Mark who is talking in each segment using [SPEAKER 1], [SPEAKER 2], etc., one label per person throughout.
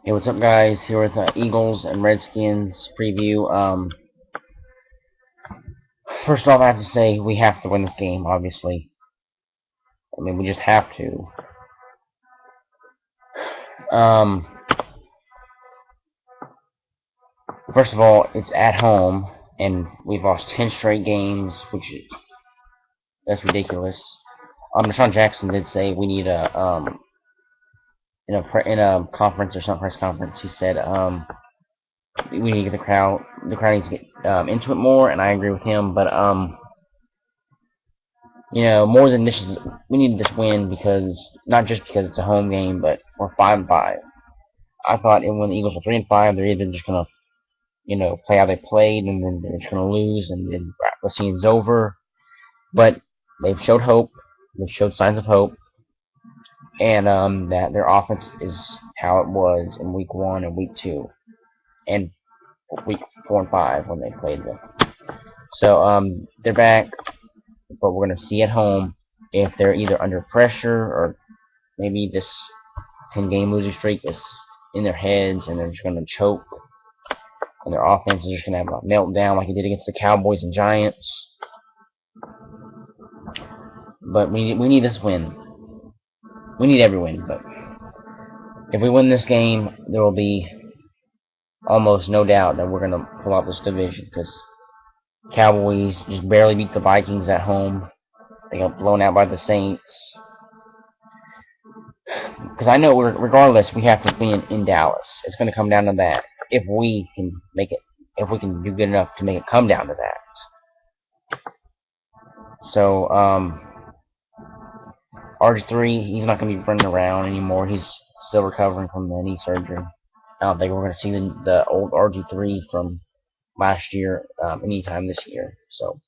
[SPEAKER 1] Hey, what's up, guys? Here with Eagles and Redskins preview. First off, I have to say we have to win this game. Obviously, I mean we just have to. Um, First of all, it's at home, and we've lost 10 straight games, which is that's ridiculous. Deshaun Jackson did say we need a in a conference or some press conference. He said we need to get the crowd needs to get into it more, and I agree with him. But more than this is, we need this win because not just because it's a home game, but we're 5-5. I thought when the Eagles were 3-5, they're either just gonna, play how they played, and then they're just gonna lose, and then the season's over. But they've showed hope. They've showed signs of hope, and that their offense is how it was in week 1 and week 2, and week 4 and 5 when they played them. So they're back, but we're gonna see at home if they're either under pressure or maybe this 10-game losing streak is in their heads and they're just going to choke and their offense is just going to have a meltdown like it did against the Cowboys and Giants. But we need this win. We need every win, but if we win this game, there will be almost no doubt that we're going to pull out this division because Cowboys just barely beat the Vikings at home. They got blown out by the Saints. Because I know regardless, we have to win in Dallas. It's going to come down to that. If we can make it, if we can do good enough to make it come down to that. So, RG3, he's not going to be running around anymore. He's still recovering from the knee surgery. I don't think we're going to see the old RG3 from last year anytime this year. So,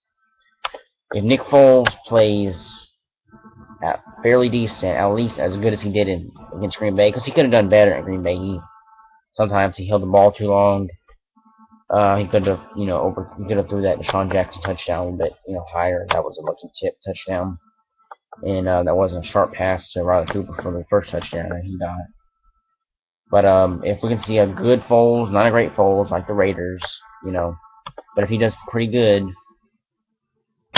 [SPEAKER 1] if Nick Foles plays fairly decent, at least as good as he did against Green Bay, because he could have done better at Green Bay. Sometimes he held the ball too long. He could have, he could have threw that Deshaun Jackson touchdown a little bit, higher. That was a lucky tip touchdown, and that wasn't a sharp pass to Riley Cooper for the first touchdown that he got. But if we can see a good Foles, not a great Foles like the Raiders, but if he does pretty good,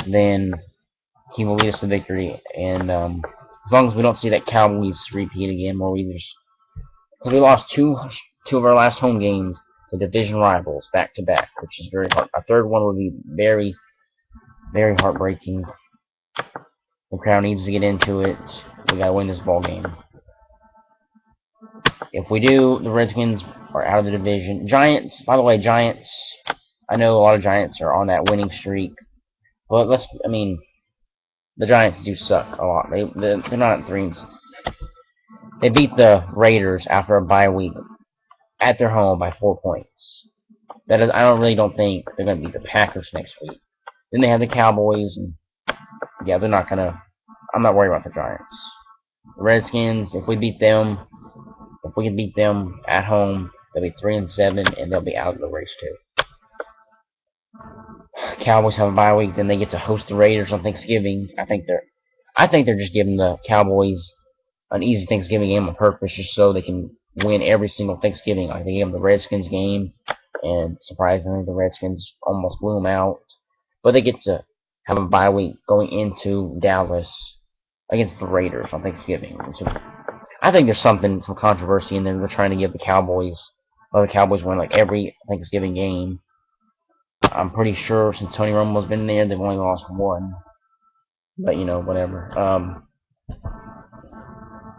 [SPEAKER 1] then he will lead us to victory. And as long as we don't see that Cowboys repeat again, where because we lost two of our last home games to division rivals back to back, which is very hard. Our third one would be very, very heartbreaking. The crowd needs to get into it. We gotta win this ball game. If we do, the Redskins are out of the division. Giants, by the way, Giants. I know a lot of Giants are on that winning streak, but the Giants do suck a lot. They're not at 3. They beat the Raiders after a bye week at their home by 4 points. I don't think they're going to beat the Packers next week. Then they have the Cowboys, and yeah, they're not going to. I'm not worried about the Giants. The Redskins, if we can beat them at home, they'll be 3-7, and they'll be out of the race too. Cowboys have a bye week, then they get to host the Raiders on Thanksgiving. I think they're just giving the Cowboys an easy Thanksgiving game on purpose, just so they can win every single Thanksgiving. Like they gave them the Redskins game, and surprisingly, the Redskins almost blew them out. But they get to have a bye week going into Dallas against the Raiders on Thanksgiving. And so I think there's some controversy in there. They're trying to give the Cowboys win like every Thanksgiving game. I'm pretty sure since Tony Romo's been there, they've only lost 1. But whatever.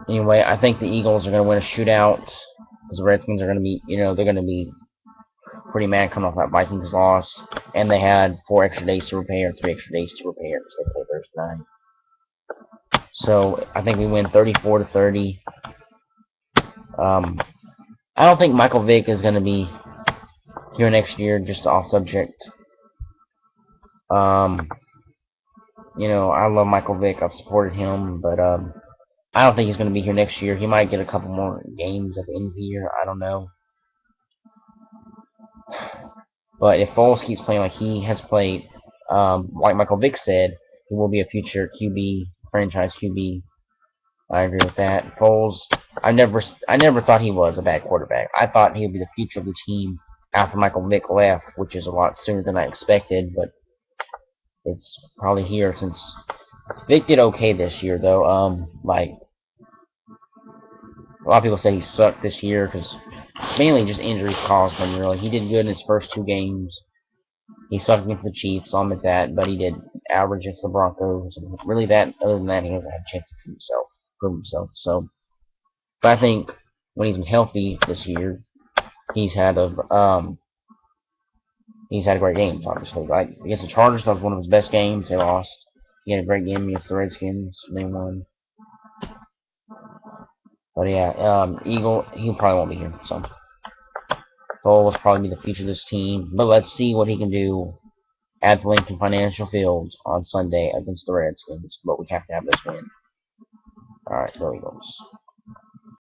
[SPEAKER 1] Anyway, I think the Eagles are going to win a shootout because the Redskins are going to be, they're going to be pretty mad coming off that Vikings loss, and they had 4 extra days to repair, 3 extra days to repair because they played Thursday night. So I think we win 34-30. I don't think Michael Vick is going to be here next year. Just off subject. I love Michael Vick. I've supported him, but I don't think he's going to be here next year. He might get a couple more games at the end of the year. I don't know. But if Foles keeps playing like he has played, like Michael Vick said, he will be a future QB, franchise QB. I agree with that. Foles I never thought he was a bad quarterback. I thought he would be the future of the team after Michael Vick left, which is a lot sooner than I expected. But it's probably here since Vick did okay this year, though. Like a lot of people say he sucked this year because mainly just injuries caused him. Really, he did good in his first 2 games. He sucked against the Chiefs, I'll admit that, but he did average against the Broncos. And really, other than that, he hasn't had a chance to prove himself. So, but I think when he's been healthy this year, he's had great games. Obviously, like against the Chargers, that was one of his best games. They lost. He had a great game against the Redskins. They won. But yeah, he probably won't be here. So, Foles will probably be the future of this team. But let's see what he can do at the Lincoln Financial Field on Sunday against the Redskins. But we have to have this win. Alright, go Eagles.